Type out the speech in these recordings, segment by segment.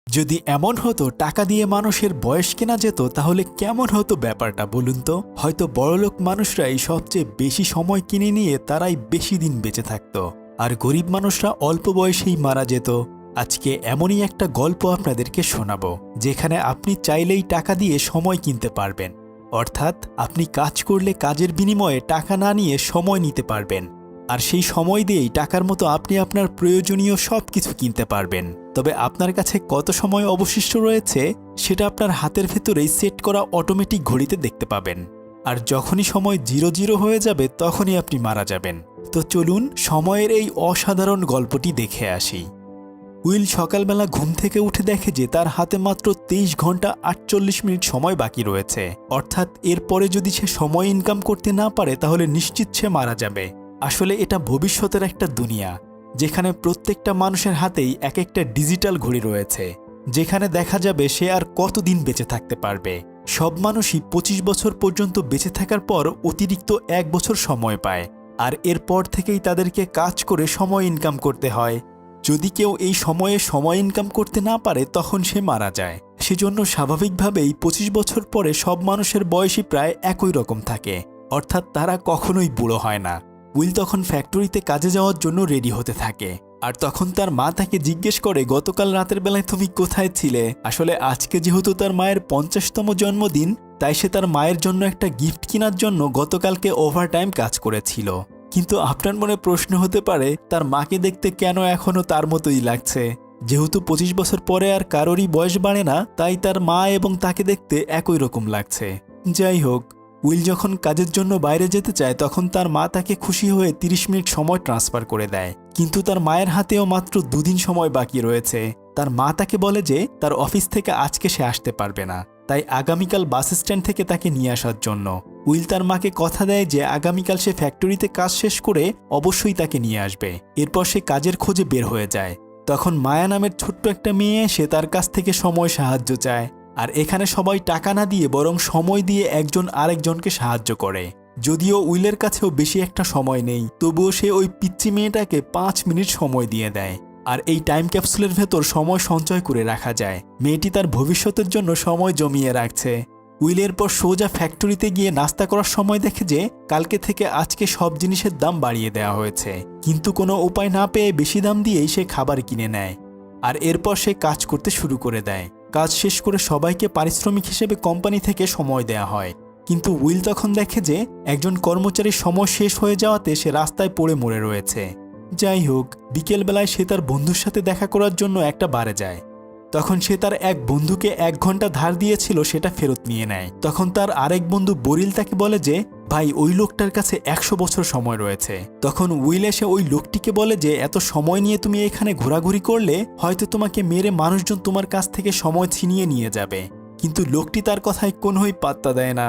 যদি এমন হতো টাকা দিয়ে মানুষের বয়স কেনা যেত তাহলে কেমন হতো ব্যাপারটা বলুন তো। হয়তো বড়লোক মানুষরাই সবচেয়ে বেশি সময় কিনে নিয়ে তারাই বেশি দিন বেঁচে থাকত, আর গরিব মানুষরা অল্প বয়সেই মারা যেত। আজকে এমনই একটা গল্প আপনাদেরকে শোনাবো যেখানে আপনি চাইলেই টাকা দিয়ে সময় কিনতে পারবেন। অর্থাৎ আপনি কাজ করলে কাজের বিনিময়ে টাকা না নিয়ে সময় নিতে পারবেন, আর সেই সময় দিয়েই টাকার মতো আপনি আপনার প্রয়োজনীয় সব কিছু কিনতে পারবেন। তবে আপনার কাছে কত সময় অবশিষ্ট রয়েছে সেটা আপনার হাতের ভেতরেই সেট করা অটোমেটিক ঘড়িতে দেখতে পাবেন। আর যখনই সময় 0 হয়ে যাবে তখনই আপনি মারা যাবেন। তো চলুন সময়ের এই অসাধারণ গল্পটি দেখে আসি। উইল সকালবেলা ঘুম থেকে উঠে দেখে যে তার হাতে মাত্র 23 ঘন্টা 48 মিনিট সময় বাকি রয়েছে। অর্থাৎ এরপরে যদি সে সময় ইনকাম করতে না পারে তাহলে নিশ্চিত সে মারা যাবে। আসলে এটা ভবিষ্যতের একটা দুনিয়া যেখানে প্রত্যেকটা মানুষের হাতেই এক একটা ডিজিটাল ঘড়ি রয়েছে, যেখানে দেখা যাবে সে আর কতদিন বেঁচে থাকতে পারবে। সব মানুষই 25 বছর পর্যন্ত বেঁচে থাকার পর অতিরিক্ত 1 বছর সময় পায়, আর এরপর থেকেই তাদেরকে কাজ করে সময় ইনকাম করতে হয়। যদি কেউ এই সময়ে সময় ইনকাম করতে না পারে তখন সে মারা যায়। সেজন্য স্বাভাবিকভাবেই 25 বছর পরে সব মানুষের বয়সই প্রায় একই রকম থাকে, অর্থাৎ তারা কখনোই বুড়ো হয় না। উইল তখন ফ্যাক্টরিতে কাজে যাওয়ার জন্য রেডি হতে থাকে, আর তখন তার মা তাকে জিজ্ঞেস করে গতকাল রাতের বেলায় তুমি কোথায় ছিলে। আসলে আজকে যেহেতু তার মায়ের 50তম জন্মদিন, তাই সে তার মায়ের জন্য একটা গিফট কেনার জন্য গতকালকে ওভারটাইম কাজ করেছিল। কিন্তু আপনার মনে প্রশ্ন হতে পারে তার মাকে দেখতে কেন এখনও তার মতোই লাগছে। যেহেতু 25 বছর পরে আর কারোরই বয়স বাড়ে না, তাই তার মা এবং তাকে দেখতে একই রকম লাগছে। যাই হোক, উইল যখন কাজের জন্য বাইরে যেতে চায় তখন তার মা তাকে খুশি হয়ে 30 মিনিট সময় ট্রান্সফার করে দেয়। কিন্তু তার মায়ের হাতেও মাত্র 2 দিন সময় বাকি রয়েছে। তার মা তাকে বলে যে তার অফিস থেকে আজকে সে আসতে পারবে না, তাই আগামীকাল বাস স্ট্যান্ড থেকে তাকে নিয়ে আসার জন্য। উইল তার মাকে কথা দেয় যে আগামীকাল সে ফ্যাক্টরিতে কাজ শেষ করে অবশ্যই তাকে নিয়ে আসবে। এরপর সে কাজের খোঁজে বের হয়ে যায়। তখন মায়া নামের ছোট্ট একটা মেয়ে এসে তার কাছ থেকে সময় সাহায্য চায়, আর এখানে সবাই টাকা না দিয়ে বরং সময় দিয়ে একজন আরেকজনকে সাহায্য করে। যদিও উইলের কাছেও বেশি একটা সময় নেই, তবুও সে ওই পিচ্চি মেয়েটাকে 5 মিনিট সময় দিয়ে দেয়, আর এই টাইম ক্যাপসুলের ভেতর সময় সঞ্চয় করে রাখা যায়। মেয়েটি তার ভবিষ্যতের জন্য সময় জমিয়ে রাখছে। উইলের পর সোজা ফ্যাক্টরিতে গিয়ে নাস্তা করার সময় দেখে যে কালকে থেকে আজকে সব জিনিসের দাম বাড়িয়ে দেওয়া হয়েছে, কিন্তু কোনো উপায় না পেয়ে বেশি দাম দিয়েই সে খাবার কিনে নেয়। আর এরপর সে কাজ করতে শুরু করে দেয়। কাজ শেষ করে সবাইকে পারিশ্রমিক হিসেবে কোম্পানি থেকে সময় দেয়া হয়। কিন্তু উইল তখন দেখে যে একজন কর্মচারীর সময় শেষ হয়ে যাওয়াতে সে রাস্তায় পড়ে মরে রয়েছে। যাই হোক, বিকেলবেলায় সে তার বন্ধুর সাথে দেখা করার জন্য একটা বারে যায়। তখন সে তার এক বন্ধুকে 1 ঘন্টা ধার দিয়েছিল সেটা ফেরত নিয়ে নেয়। তখন তার আরেক বন্ধু বরিল তাকে বলে যে ভাই, ওই লোকটার কাছে 100 বছর সময় রয়েছে। তখন উইল এসে ওই লোকটিকে বলে যে এত সময় নিয়ে তুমি এখানে ঘোরাঘুরি করলে হয়তো তোমাকে মেরে মানুষজন তোমার কাছ থেকে সময় ছিনিয়ে নিয়ে যাবে। কিন্তু লোকটি তার কথায় কোনোই পাত্তা দেয় না।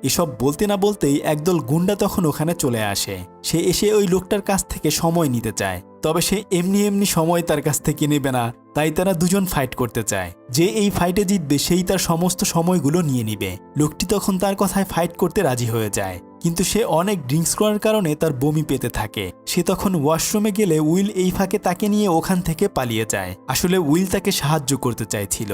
এসব বলতে না বলতেই একদল গুন্ডা তখন ওখানে চলে আসে। সে এসে ওই লোকটার কাছ থেকে সময় নিতে চায়, তবে সে এমনি এমনি সময় তার কাছ থেকে নেবে না। তাই তারা দুজন ফাইট করতে চায়। যে এই ফাইটে জিতবে সেই তার সমস্ত সময়গুলো নিয়ে নিবে। লোকটি তখন তার কথায় ফাইট করতে রাজি হয়ে যায়, কিন্তু সে অনেক ড্রিঙ্কস করার কারণে তার বমি পেতে থাকে। সে তখন ওয়াশরুমে গেলে উইল এই ফাঁকে তাকে নিয়ে ওখান থেকে পালিয়ে যায়। আসলে উইল তাকে সাহায্য করতে চাইছিল।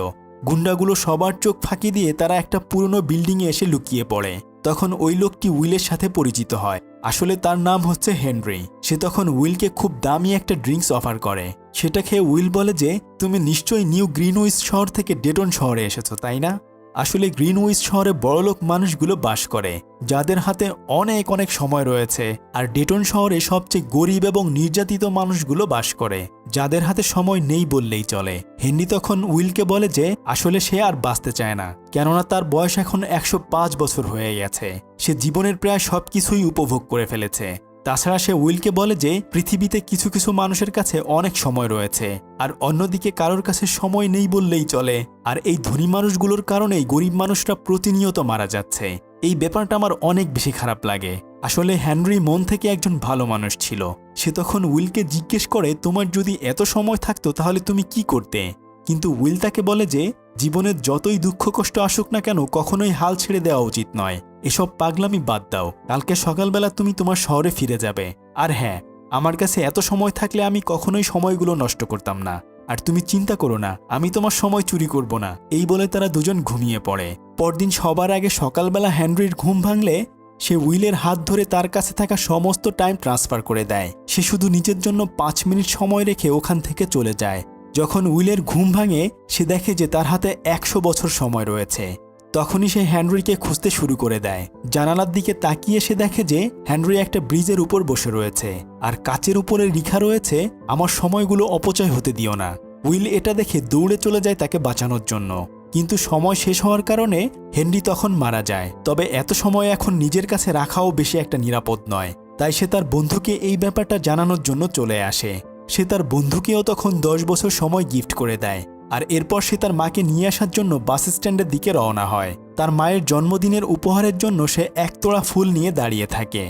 গুন্ডাগুলো সবার চোখ ফাঁকি দিয়ে তারা একটা পুরনো বিল্ডিংয়ে এসে লুকিয়ে পড়ে। তখন ওই লোকটি উইলের সাথে পরিচিত হয়। আসলে তার নাম হচ্ছে হেনরি। সে তখন উইলকে খুব দামি একটা ড্রিঙ্কস অফার করে। সেটা খেয়ে উইল বলে যে তুমি নিশ্চয়ই নিউ গ্রিনউইচ শহর থেকে ডেটন শহরে এসেছো, তাই না? আসলে গ্রিনউইচ শহরে বড়লোক মানুষগুলো বাস করে, যাদের হাতে অনেক অনেক সময় রয়েছে। আর ডেটন শহরে সবচেয়ে গরিব এবং নির্যাতিত মানুষগুলো বাস করে, যাদের হাতে সময় নেই বললেই চলে। হেনরি তখন উইলকে বলে যে আসলে সে আর বাঁচতে চায় না, কেননা তার বয়স এখন 105 বছর হয়ে গেছে। সে জীবনের প্রায় সবকিছুই উপভোগ করে ফেলেছে। তাছাড়া সে উইলকে বলে যে পৃথিবীতে কিছু কিছু মানুষের কাছে অনেক সময় রয়েছে, আর অন্যদিকে কারোর কাছে সময় নেই বললেই চলে। আর এই ধনী মানুষগুলোর কারণেই গরিব মানুষরা প্রতিনিয়ত মারা যাচ্ছে। এই ব্যাপারটা আমার অনেক বেশি খারাপ লাগে। আসলে হেনরি মন থেকে একজন ভালো মানুষ ছিল। সে তখন উইলকে জিজ্ঞেস করে তোমার যদি এত সময় থাকতো তাহলে তুমি কি করতে? কিন্তু উইল তাকে বলে যে জীবনের যতই দুঃখ কষ্ট আসুক না কেন কখনোই হাল ছেড়ে দেওয়া উচিত নয়। এসব পাগলামি বাদ দাও, কালকে সকালবেলা তুমি তোমার শহরে ফিরে যাবে। আর হ্যাঁ, আমার কাছে এত সময় থাকলে আমি কখনোই সময়গুলো নষ্ট করতাম না। আর তুমি চিন্তা করো না, আমি তোমার সময় চুরি করব না। এই বলে তারা দুজন ঘুমিয়ে পড়ে। পরদিন সবার আগে সকালবেলা হেনরির ঘুম ভাঙলে সে উইলের হাত ধরে তার কাছে থাকা সমস্ত টাইম ট্রান্সফার করে দেয়। সে শুধু নিজের জন্য 5 মিনিট সময় রেখে ওখান থেকে চলে যায়। যখন উইলের ঘুম ভাঙে সে দেখে যে তার হাতে 100 বছর সময় রয়েছে। তখনই সে হেনরিকে খুঁজতে শুরু করে দেয়। জানালার দিকে তাকিয়ে সে দেখে যে হেনরি একটা ব্রিজের উপর বসে রয়েছে, আর কাচের উপরে লেখা রয়েছে, আমার সময়গুলো অপচয় হতে দিও না। উইল এটা দেখে দৌড়ে চলে যায় তাকে বাঁচানোর জন্য, কিন্তু সময় শেষ হওয়ার কারণে হেনরি তখন মারা যায়। তবে এত সময় এখন নিজের কাছে রাখাও বেশি একটা নিরাপদ নয়, তাই সে তার বন্ধুকে এই ব্যাপারটা জানানোর জন্য চলে আসে। সে তার বন্ধুকেও তখন 10 বছর সময় গিফট করে দেয়। আর এরপর সে তার মাকে নিয়ে আসার জন্য বাস স্ট্যান্ডের দিকে রওনা হয়। তার মায়ের জন্মদিনের উপহারের জন্য সে এক তোড়া ফুল নিয়ে দাঁড়িয়ে থাকে।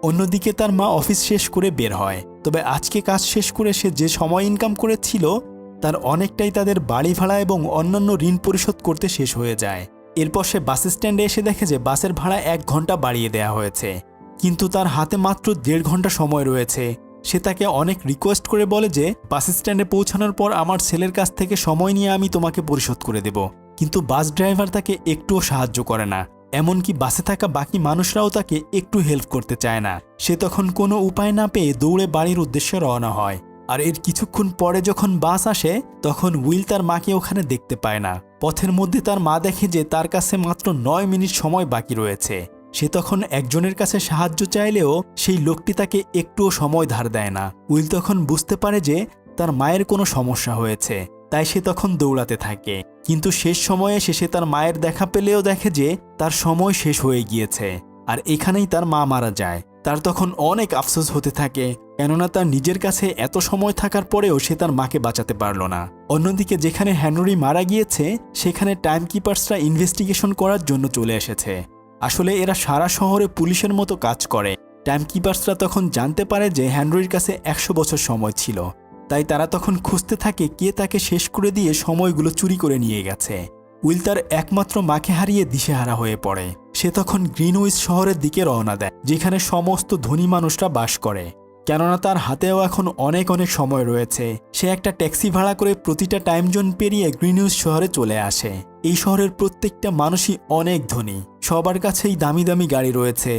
অন্যদিকে তার মা অফিস শেষ করে বের হয়। তবে আজকে কাজ শেষ করে সে যে সময় ইনকাম করেছিল তার অনেকটাই তাদের বাড়ি ভাড়া এবং অন্যান্য ঋণ পরিশোধ করতে শেষ হয়ে যায়। এরপর সে বাস স্ট্যান্ডে এসে দেখে যে বাসের ভাড়া 1 ঘন্টা বাড়িয়ে দেওয়া হয়েছে, কিন্তু তার হাতে মাত্র 1.5 ঘন্টা সময় রয়েছে। সে তাকে অনেক রিকোয়েস্ট করে বলে যে বাস স্ট্যান্ডে পৌঁছানোর পর আমার ছেলের কাছ থেকে সময় নিয়ে আমি তোমাকে পরিশোধ করে দেব, কিন্তু বাস ড্রাইভার তাকে একটুও সাহায্য করে না। এমনকি বাসে থাকা বাকি মানুষরাও তাকে একটু হেল্প করতে চায় না। সে তখন কোনো উপায় না পেয়ে দৌড়ে বাড়ির উদ্দেশ্যে রওনা হয়। আর এর কিছুক্ষণ পরে যখন বাস আসে তখন উইল তার মাকে ওখানে দেখতে পায় না। পথের মধ্যে তার মা দেখে যে তার কাছে মাত্র 9 মিনিট সময় বাকি রয়েছে। সে তখন একজনের কাছে সাহায্য চাইলেও সেই লোকটি তাকে একটুও সময় ধার দেয় না। উইল তখন বুঝতে পারে যে তার মায়ের কোনো সমস্যা হয়েছে, তাই সে তখন দৌড়াতে থাকে। কিন্তু শেষ সময়ে সে তার মায়ের দেখা পেলেও দেখে যে তার সময় শেষ হয়ে গিয়েছে, আর এখানেই তার মা মারা যায়। তার তখন অনেক আফসোস হতে থাকে, কেননা তার নিজের কাছে এত সময় থাকার পরেও সে তার মাকে বাঁচাতে পারল না। অন্যদিকে যেখানে হেনরি মারা গিয়েছে সেখানে টাইম কিপার্সরা ইনভেস্টিগেশন করার জন্য চলে এসেছে। আসলে এরা সারা শহরে পুলিশের মতো কাজ করে। টাইম কিপার্সরা তখন জানতে পারে যে হেনরির কাছে 100 বছর সময় ছিল, তাই তারা তখন খুঁজতে থাকে কে তাকে শেষ করে দিয়ে সময়গুলো চুরি করে নিয়ে গেছে। উইল তার একমাত্র মাকে হারিয়ে দিশেহারা হয়ে পড়ে। সে তখন গ্রিনউইচ শহরের দিকে রওনা দেয়, যেখানে সমস্ত ধনী মানুষরা বাস করে, কেননা তার হাতেও এখন অনেক সময় রয়েছে। সে একটা ট্যাক্সি ভাড়া করে প্রতিটা টাইম জোন পেরিয়ে গ্রিনউইচ শহরে চলে আসে। এই শহরের প্রত্যেকটা মানুষই অনেক ধনী, সবার কাছেই দামি দামি গাড়ি রয়েছে।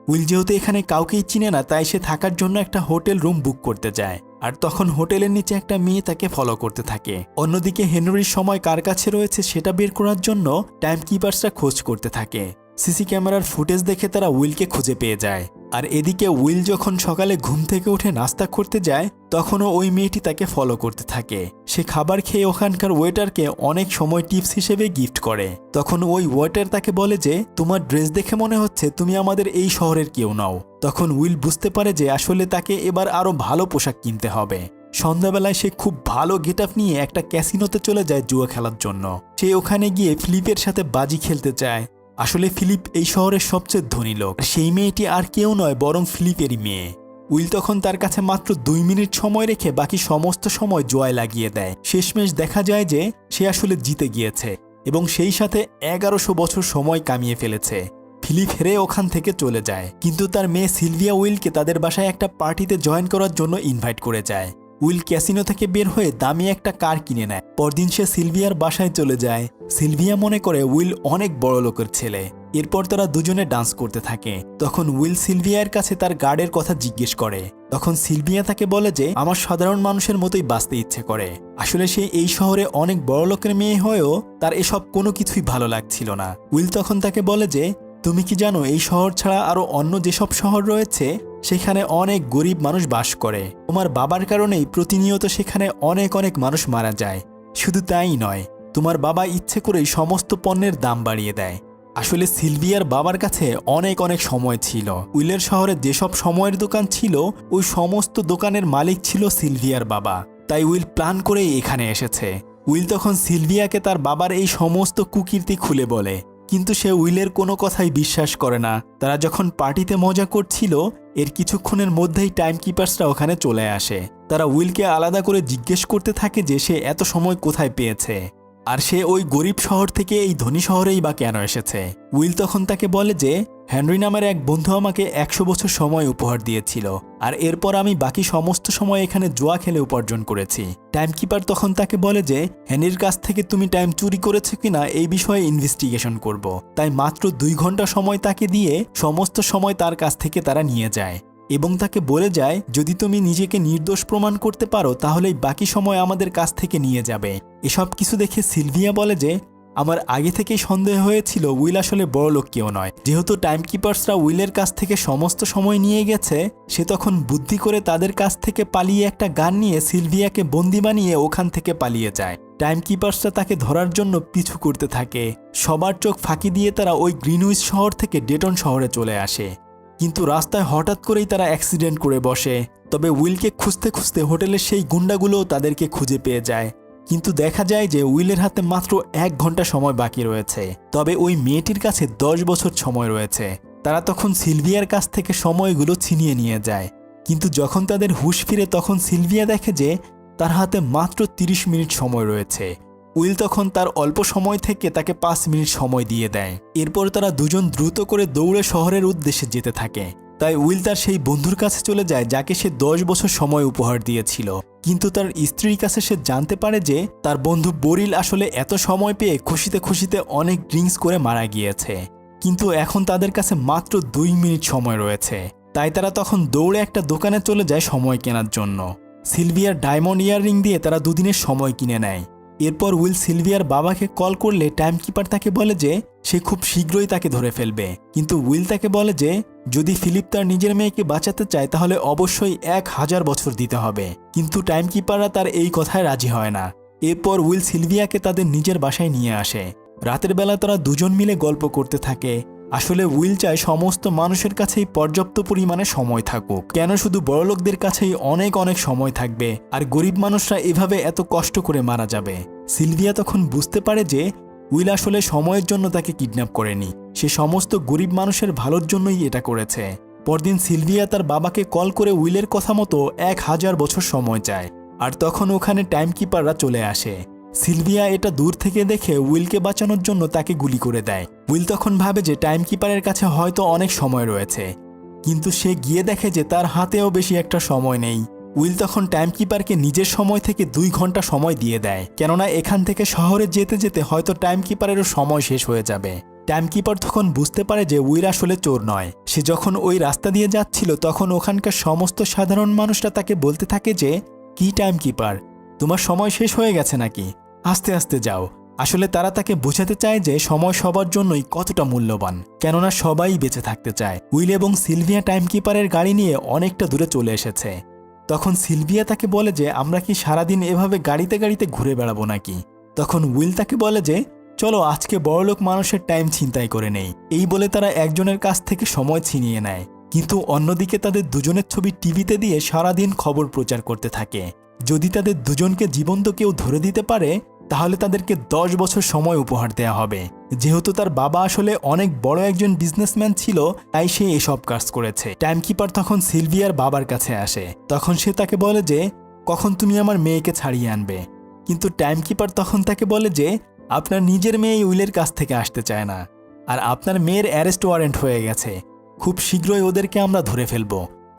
উইল যেহেতু এখানে কাউকেই চিনে না, তাই সে থাকার জন্য একটা হোটেল রুম বুক করতে যায়। আর তখন হোটেলের নিচে একটা মেয়ে তাকে ফলো করতে থাকে। অন্যদিকে হেনরির সময় কার কাছে রয়েছে সেটা বের করার জন্য টাইম কিপার্সরা খোঁজ করতে থাকে। সিসি ক্যামেরার ফুটেজ দেখে তারা উইলকে খুঁজে পেয়ে যায়। আর এদিকে উইল যখন সকালে ঘুম থেকে উঠে নাস্তা করতে যায় তখনও ওই মেয়েটি তাকে ফলো করতে থাকে। সে খাবার খেয়ে ওখানকার ওয়েটারকে অনেক সময় টিপস হিসেবে গিফট করে। তখন ওই ওয়েটার তাকে বলে যে তোমার ড্রেস দেখে মনে হচ্ছে তুমি আমাদের এই শহরের কেউ নও। তখন উইল বুঝতে পারে যে আসলে তাকে এবার আরো ভালো পোশাক কিনতে হবে। সন্ধ্যাবেলায় সে খুব ভালো গেটআপ নিয়ে একটা ক্যাসিনোতে চলে যায় জুয়া খেলার জন্য। সে ওখানে গিয়ে ফিলিপের সাথে বাজি খেলতে চায়। আসলে ফিলিপ এই শহরের সবচেয়ে ধনী লোক। সেই মেয়েটি আর কেউ নয় বরং ফিলিপেরই মেয়ে। উইল তখন তার কাছে মাত্র 2 মিনিট সময় রেখে বাকি সমস্ত সময় জুয়ায় লাগিয়ে দেয়। শেষমেশ দেখা যায় যে সে আসলে জিতে গিয়েছে এবং সেই সাথে 1100 বছর সময় কামিয়ে ফেলেছে। ফিলিপ হেরে ওখান থেকে চলে যায়, কিন্তু তার মেয়ে সিলভিয়া উইলকে তাদের বাসায় একটা পার্টিতে জয়েন করার জন্য ইনভাইট করে যায়। উইল ক্যাসিনো থেকে বের হয়ে দামি একটা কার কিনে নেয়। পরদিন সে সিলভিয়ার বাসায় চলে যায়। সিলভিয়া মনে করে উইল অনেক বড় লোকের ছেলে। এরপর তারা দুজনে ডান্স করতে থাকে। তখন উইল সিলভিয়ার কাছে তার গার্ডের কথা জিজ্ঞেস করে। তখন সিলভিয়া তাকে বলে যে আমার সাধারণ মানুষের মতোই বাঁচতে ইচ্ছে করে। আসলে সে এই শহরে অনেক বড় লোকের মেয়ে হয়েও তার এসব কোনো কিছুই ভালো লাগছিল না। উইল তখন তাকে বলে যে তুমি কি জানো এই শহর ছাড়া আরো অন্য যেসব শহর রয়েছে সেখানে অনেক গরিব মানুষ বাস করে। তোমার বাবার কারণেই প্রতিনিয়ত সেখানে অনেক মানুষ মারা যায়। শুধু তাই নয়, তোমার বাবা ইচ্ছে করেই সমস্ত পণ্যের দাম বাড়িয়ে দেয়। আসলে সিলভিয়ার বাবার কাছে অনেক সময় ছিল। উইলের শহরে যেসব সময়ের দোকান ছিল ওই সমস্ত দোকানের মালিক ছিল সিলভিয়ার বাবা। তাই উইল প্ল্যান করেই এখানে এসেছে। উইল তখন সিলভিয়াকে তার বাবার এই সমস্ত কুকীর্তি খুলে বলে, কিন্তু সে উইলের কোনো কথাই বিশ্বাস করে না। তারা যখন পার্টিতে মজা করছিল এর কিছুক্ষণের মধ্যেই টাইম কিপার্সরা ওখানে চলে আসে। তারা উইলকে আলাদা করে জিজ্ঞেস করতে থাকে যে সে এত সময় কোথায় পেয়েছে, আর সে ওই গরিব শহর থেকে এই ধনী শহরেই বা কেন এসেছে। উইল তখন তাকে বলে যে হেনরি নামের এক বন্ধু আমাকে 100 বছর সময় উপহার দিয়েছিল, আর এরপর আমি বাকি সমস্ত সময় এখানে জুয়া খেলে উপার্জন করেছি। টাইমকিপার তখন তাকে বলে যে হেনরির কাছ থেকে তুমি টাইম চুরি করেছো কিনা এই বিষয়ে ইনভেস্টিগেশন করব। তাই মাত্র 2 ঘন্টা সময় তাকে দিয়ে সমস্ত সময় তার কাছ থেকে তারা নিয়ে যায় এবং তাকে বলে যায় যদি তুমি নিজেকে নির্দোষ প্রমাণ করতে পারো তাহলেই বাকি সময় আমাদের কাছ থেকে নিয়ে যাবে। এসব কিছু দেখে সিলভিয়া বলে যে আমার আগে থেকেই সন্দেহ হয়েছিল উইল আসলে বড়লোক কেউ নয়। যেহেতু টাইমকিপার্সরা উইলের কাছ থেকে সমস্ত সময় নিয়ে গেছে, সে তখন বুদ্ধি করে তাদের কাছ থেকে পালিয়ে একটা গান নিয়ে সিলভিয়াকে বন্দি বানিয়ে ওখান থেকে পালিয়ে যায়। টাইমকিপার্সরা তাকে ধরার জন্য পিছু করতে থাকে। সবার চোখ ফাঁকি দিয়ে তারা ওই গ্রিনউইচ শহর থেকে ডেটন শহরে চলে আসে, কিন্তু রাস্তায় হঠাৎ করেই তারা অ্যাক্সিডেন্ট করে বসে। তবে উইলকে খুঁজতে খুঁজতে হোটেলের সেই গুন্ডাগুলোও তাদেরকে খুঁজে পেয়ে যায়, কিন্তু দেখা যায় যে উইলের হাতে মাত্র 1 ঘন্টা সময় বাকি রয়েছে। তবে ওই মেয়েটির কাছে 10 বছর সময় রয়েছে। তারা তখন সিলভিয়ার কাছ থেকে সময়গুলো ছিনিয়ে নিয়ে যায়, কিন্তু যখন তাদের হুঁশ ফিরে তখন সিলভিয়া দেখে যে তার হাতে মাত্র 30 মিনিট সময় রয়েছে। উইল তখন তার অল্প সময় থেকে তাকে 5 মিনিট সময় দিয়ে দেয়। এরপর তারা দুজন দ্রুত করে দৌড়ে শহরের উদ্দেশ্যে যেতে থাকে। তাই উইল তার সেই বন্ধুর কাছে চলে যায় যাকে সে 10 বছর সময় উপহার দিয়েছিল, কিন্তু তার স্ত্রীর কাছে সে জানতে পারে যে তার বন্ধু বরিল আসলে এত সময় পেয়ে খুশিতে খুশিতে অনেক ড্রিঙ্কস করে মারা গিয়েছে, কিন্তু এখন তাদের কাছে মাত্র 2 মিনিট সময় রয়েছে। তাই তারা তখন দৌড়ে একটা দোকানে চলে যায় সময় কেনার জন্য। সিলভিয়ার ডায়মন্ড ইয়াররিং দিয়ে তারা 2 দিনের সময় কিনে নেয়। এরপর উইল সিলভিয়ার বাবাকে কল করলে টাইমকিপার তাকে বলে যে সে খুব শীঘ্রই তাকে ধরে ফেলবে, কিন্তু উইল তাকে বলে যে যদি ফিলিপ তার নিজের মেয়েকে বাঁচাতে চায় তাহলে অবশ্যই 1000 বছর দিতে হবে, কিন্তু টাইমকিপাররা তার এই কথায় রাজি হয় না। এরপর উইল সিলভিয়াকে তাদের নিজের বাসায় নিয়ে আসে। রাতের বেলা তারা দুজন মিলে গল্প করতে থাকে। আসলে উইল চায় সমস্ত মানুষের কাছেই পর্যাপ্ত পরিমাণে সময় থাকুক, কেন শুধু বড়লোকদের কাছেই অনেক অনেক সময় থাকবে আর গরিব মানুষরা এভাবে এত কষ্ট করে মারা যাবে। সিলভিয়া তখন বুঝতে পারে যে উইল আসলে সময়ের জন্য তাকে কিডন্যাপ করেনি, সে সমস্ত গরিব মানুষের ভালোর জন্যই এটা করেছে। পরদিন সিলভিয়া তার বাবাকে কল করে উইলের কথা মতো 1000 বছর সময় চায়, আর তখন ওখানে টাইমকিপাররা চলে আসে। সিলভিয়া এটা দূর থেকে দেখে উইলকে বাঁচানোর জন্য তাকে গুলি করে দেয়। উইল তখন ভাবে যে টাইমকিপারের কাছে হয়তো অনেক সময় রয়েছে, কিন্তু সে গিয়ে দেখে যে তার হাতেও বেশি একটা সময় নেই। উইল তখন টাইমকিপারকে নিজের সময় থেকে 2 ঘন্টা সময় দিয়ে দেয়, কেননা এখান থেকে শহরে যেতে যেতে হয়তো টাইমকিপারেরও সময় শেষ হয়ে যাবে। টাইমকিপার তখন বুঝতে পারে যে উইল আসলে চোর নয়। সে যখন ওই রাস্তা দিয়ে যাচ্ছিল তখন ওখানকার সমস্ত সাধারণ মানুষরা তাকে বলতে থাকে যে কি টাইমকিপার, তোমার সময় শেষ হয়ে গেছে নাকি, আস্তে আস্তে যাও। আসলে তারা তাকে বোঝাতে চায় যে সময় সবার জন্যই কতটা মূল্যবান, কেননা সবাই বেঁচে থাকতে চায়। উইল এবং সিলভিয়া টাইমকিপারের গাড়ি নিয়ে অনেকটা দূরে চলে এসেছে। তখন সিলভিয়া তাকে বলে যে আমরা কি সারাদিন এভাবে গাড়িতে গাড়িতে ঘুরে বেড়াবো নাকি। তখন উইল তাকে বলে যে চলো আজকে বড়লোক মানুষের টাইম ছিনতাই করে নেই। এই বলে তারা একজনের কাছ থেকে সময় ছিনিয়ে নেয়, কিন্তু অন্যদিকে তাদের দুজনের ছবি টিভিতে দিয়ে সারাদিন খবর প্রচার করতে থাকে। যদি তাদের দুজনকে জীবন্ত কেউ ধরে দিতে পারে তাহলে তাদেরকে 10 বছর সময় উপহার দেওয়া হবে। যেহেতু তার বাবা আসলে অনেক বড় একজন বিজনেসম্যান ছিল, তাই সে এসব কাজ করেছে। টাইমকিপার তখন সিলভিয়ার বাবার কাছে আসে। তখন সে তাকে বলে যে কখন তুমি আমার মেয়েকে ছাড়িয়ে আনবে, কিন্তু টাইমকিপার তখন তাকে বলে যে আপনার নিজের মেয়ে উইলের কাছ থেকে আসতে চায় না, আর আপনার মেয়ের অ্যারেস্ট ওয়ারেন্ট হয়ে গেছে, খুব শীঘ্রই ওদেরকে আমরা ধরে ফেলব।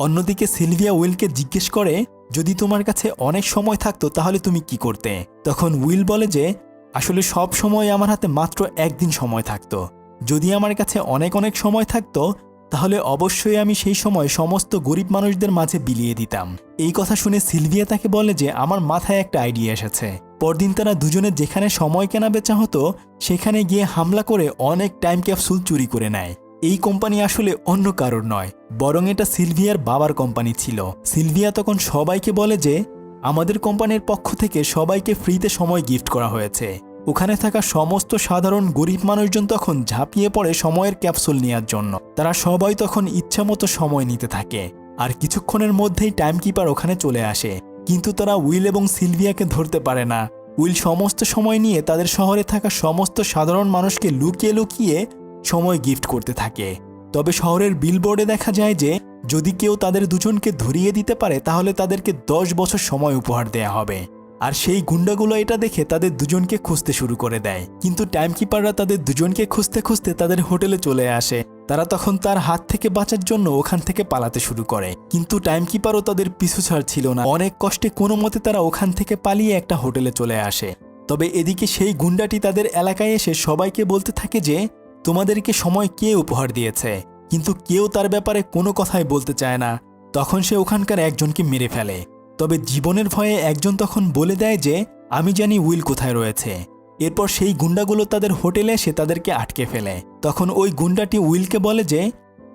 অন্যদিকে সিলভিয়া উইলকে জিজ্ঞেস করে যদি তোমার কাছে অনেক সময় থাকতো তাহলে তুমি কি করতে। তখন উইল বলে যে আসলে সব সময় আমার হাতে মাত্র 1 দিন সময় থাকতো, যদি আমার কাছে অনেক অনেক সময় থাকতো তাহলে অবশ্যই আমি সেই সময় সমস্ত গরিব মানুষদের মাঝে বিলিয়ে দিতাম। এই কথা শুনে সিলভিয়া তাকে বলে যে আমার মাথায় একটা আইডিয়া এসেছে। পরদিন তারা দুজনে যেখানে সময় কেনা বেচা হতো সেখানে গিয়ে হামলা করে অনেক টাইম ক্যাপসুল চুরি করে নেয়। এই কোম্পানি আসলে অন্য কারোর নয়, বরং এটা সিলভিয়ার বাবার কোম্পানি ছিল। সিলভিয়া তখন সবাইকে বলে যে আমাদের কোম্পানির পক্ষ থেকে সবাইকে ফ্রিতে সময় গিফট করা হয়েছে। ওখানে থাকা সমস্ত সাধারণ গরিব মানুষজন তখন ঝাঁপিয়ে পড়ে সময়ের ক্যাপসুল নেওয়ার জন্য। তারা সবাই তখন ইচ্ছামতো সময় নিতে থাকে, আর কিছুক্ষণের মধ্যেই টাইমকিপার ওখানে চলে আসে, কিন্তু তারা উইল এবং সিলভিয়াকে ধরতে পারে না। উইল সমস্ত সময় নিয়ে তাদের শহরে থাকা সমস্ত সাধারণ মানুষকে লুকিয়ে লুকিয়ে সময় গিফট করতে থাকে। তবে শহরের বিলবোর্ডে দেখা যায় যে যদি কেউ তাদের দুজনকে ধরিয়ে দিতে পারে তাহলে তাদেরকে 10 বছর সময় উপহার দেয়া হবে। আর সেই গুন্ডাগুলো এটা দেখে তাদের দুজনকে খুঁজতে শুরু করে দেয়, কিন্তু টাইমকিপাররা তাদের দুজনকে খুঁজতে খুঁজতে তাদের হোটেলে চলে আসে। তারা তখন তার হাত থেকে বাঁচার জন্য ওখান থেকে পালাতে শুরু করে, কিন্তু টাইমকিপারও তাদের পিছু ছাড়ছিল না। অনেক কষ্টে কোনো মতে তারা ওখান থেকে পালিয়ে একটা হোটেলে চলে আসে। তবে এদিকে সেই গুন্ডাটি তাদের এলাকায় এসে সবাইকে বলতে থাকে যে তোমাদেরকে সময় কে উপহার দিয়েছে, কিন্তু কেউ তার ব্যাপারে কোনো কথাই বলতে চায় না। তখন সে ওখানকার একজনকে মেরে ফেলে। তবে জীবনের ভয়ে একজন তখন বলে দেয় যে আমি জানি উইল কোথায় রয়েছে। এরপর সেই গুন্ডাগুলো তাদের হোটেলে এসে তাদেরকে আটকে ফেলে। তখন ওই গুন্ডাটি উইলকে বলে যে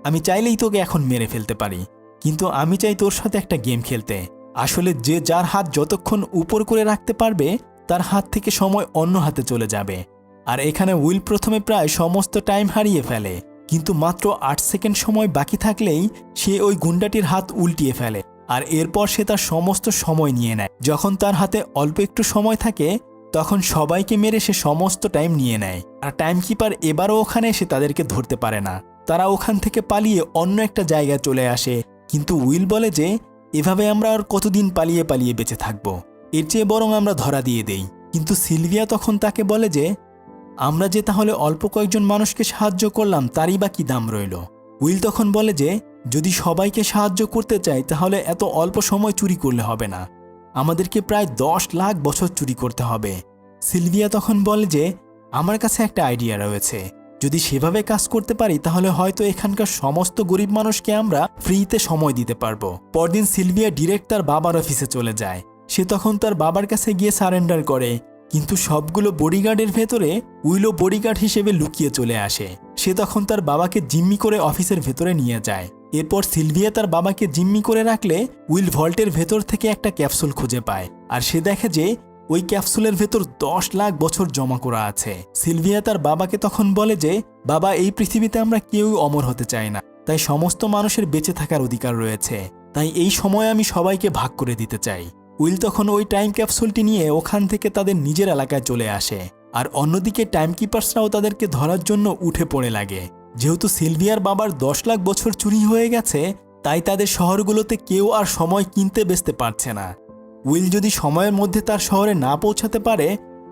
আমি চাইলেই তোকে এখন মেরে ফেলতে পারি, কিন্তু আমি চাই তোর সাথে একটা গেম খেলতে। আসলে যে যার হাত যতক্ষণ উপর করে রাখতে পারবে তার হাত থেকে সময় অন্য হাতে চলে যাবে। আর এখানে উইল প্রথমে প্রায় সমস্ত টাইম হারিয়ে ফেলে, কিন্তু মাত্র 8 সেকেন্ড সময় বাকি থাকলেই সে ওই গুন্ডাটির হাত উল্টিয়ে ফেলে। আর এরপর সে তার সমস্ত সময় নিয়ে নেয়। যখন তার হাতে অল্প একটু সময় থাকে তখন সবাইকে মেরে সে সমস্ত টাইম নিয়ে নেয়। আর টাইমকিপার এবারও ওখানে এসে তাদেরকে ধরতে পারে না। তারা ওখান থেকে পালিয়ে অন্য একটা জায়গায় চলে আসে, কিন্তু উইল বলে যে এভাবে আমরা আর কতদিন পালিয়ে পালিয়ে বেঁচে থাকবো, এর চেয়ে বরং আমরা ধরা দিয়ে দেই। কিন্তু সিলভিয়া তখন তাকে বলে যে আমরা যে তাহলে অল্প কয়েকজন মানুষকে সাহায্য করলাম তারই বা কি দাম রইল। উইল তখন বলে যে যদি সবাইকে সাহায্য করতে চাই তাহলে এত অল্প সময় চুরি করলে হবে না, আমাদেরকে প্রায় 10 লাখ বছর চুরি করতে হবে। সিলভিয়া তখন বলে যে আমার কাছে একটা আইডিয়া রয়েছে, যদি সেভাবে কাজ করতে পারি তাহলে হয়তো এখানকার সমস্ত গরিব মানুষকে আমরা ফ্রিতে সময় দিতে পারবো। পরদিন সিলভিয়া ডিরেক্ট তার বাবার অফিসে চলে যায়। সে তখন তার বাবার কাছে গিয়ে সারেন্ডার করে, কিন্তু সবগুলো বডিগার্ডের ভেতরে উইলও বডিগার্ড হিসেবে লুকিয়ে চলে আসে। সে তখন তার বাবাকে জিম্মি করে অফিসের ভেতরে নিয়ে যায়। এরপর সিলভিয়া তার বাবাকে জিম্মি করে রাখলে উইল ভল্টের ভেতর থেকে একটা ক্যাপসুল খুঁজে পায়। আর সে দেখে যে ওই ক্যাপসুলের ভেতর 10 লাখ বছর জমা করা আছে। সিলভিয়া তার বাবাকে তখন বলে যে বাবা, এই পৃথিবীতে আমরা কেউই অমর হতে চাই না, তাই সমস্ত মানুষের বেঁচে থাকার অধিকার রয়েছে, তাই এই সময় আমি সবাইকে ভাগ করে দিতে চাই। উইল তখন ওই টাইম ক্যাপসুলটি নিয়ে ওখান থেকে তাদের নিজের এলাকায় চলে আসে। আর অন্যদিকে টাইমকিপার্সরাও তাদেরকে ধরার জন্য উঠে পড়ে লাগে। যেহেতু সিলভিয়ার বাবার 10 লাখ বছর চুরি হয়ে গেছে, তাই তাদের শহরগুলোতে কেউ আর সময় কিনতে বেচতে পারছে না। উইল যদি সময়ের মধ্যে তার শহরে না পৌঁছাতে পারে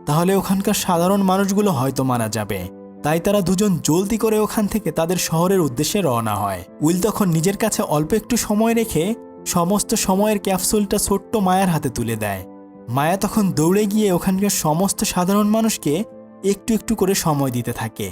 তাহলে ওখানকার সাধারণ মানুষগুলো হয়তো মারা যাবে। তাই তারা দুজন জলদি করে ওখান থেকে তাদের শহরের উদ্দেশ্যে রওনা হয়। উইল তখন নিজের কাছে অল্প একটু সময় রেখে সমস্ত সময়ের ক্যাপসুলটা ছোট্ট মায়ার হাতে তুলে দেয়। মায়া তখন দৌড়ে গিয়ে ওখানকার সমস্ত সাধারণ মানুষকে একটু একটু করে সময় দিতে থাকে।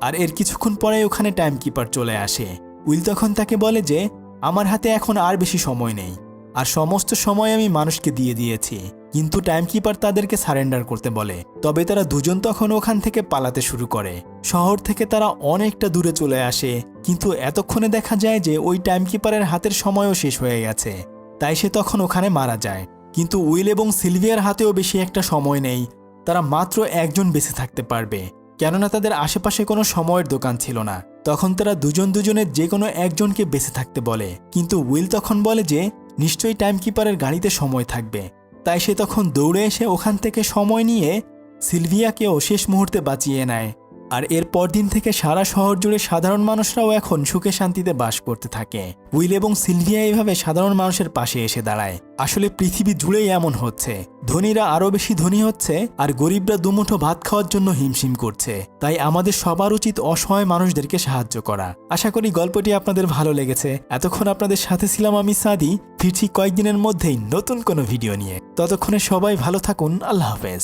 আর এর কিছুক্ষণ পরে ওখানে টাইমকিপার চলে আসে। উইল তখন তাকে বলে যে আমার হাতে এখন আর বেশি সময় নেই, আর সমস্ত সময় আমি মানুষকে দিয়ে দিয়েছি। কিন্তু টাইমকিপার তাদেরকে সারেন্ডার করতে বলে। তবে তারা দুজন তখন ওখান থেকে পালাতে শুরু করে। শহর থেকে তারা অনেকটা দূরে চলে আসে, কিন্তু এতক্ষণে দেখা যায় যে ওই টাইমকিপারের হাতের সময়ও শেষ হয়ে গেছে, তাই সে তখন ওখানে মারা যায়। কিন্তু উইল এবং সিলভিয়ার হাতেও বেশি একটা সময় নেই, তারা মাত্র একজন বেঁচে থাকতে পারবে, কেননা তাদের আশেপাশে কোনো সময়ের দোকান ছিল না। তখন তারা দুজন দুজনের যে কোনো একজনকে বেঁচে থাকতে বলে, কিন্তু উইল তখন বলে যে নিশ্চয়ই টাইমকিপারের গাড়িতে সময় থাকবে। তাই সে তখন দৌড়ে এসে ওখান থেকে সময় নিয়ে সিলভিয়াকেও শেষ মুহূর্তে বাঁচিয়ে নেয়। আর এর পরদিন থেকে সারা শহর জুড়ে সাধারণ মানুষরাও এখন সুখে শান্তিতে বাস করতে থাকে। উইল এবং সিলভিয়া এইভাবে সাধারণ মানুষের পাশে এসে দাঁড়ায়। আসলে পৃথিবী জুড়েই এমন হচ্ছে, ধনীরা আরও বেশি ধনী হচ্ছে আর গরিবরা দুমুঠো ভাত খাওয়ার জন্য হিমশিম করছে। তাই আমাদের সবার উচিত অসহায় মানুষদেরকে সাহায্য করা। আশা করি গল্পটি আপনাদের ভালো লেগেছে। এতক্ষণ আপনাদের সাথে ছিলাম আমি সাদি। ফিরছি কয়েকদিনের মধ্যেই নতুন কোনো ভিডিও নিয়ে। ততক্ষণে সবাই ভালো থাকুন। আল্লাহ হাফেজ।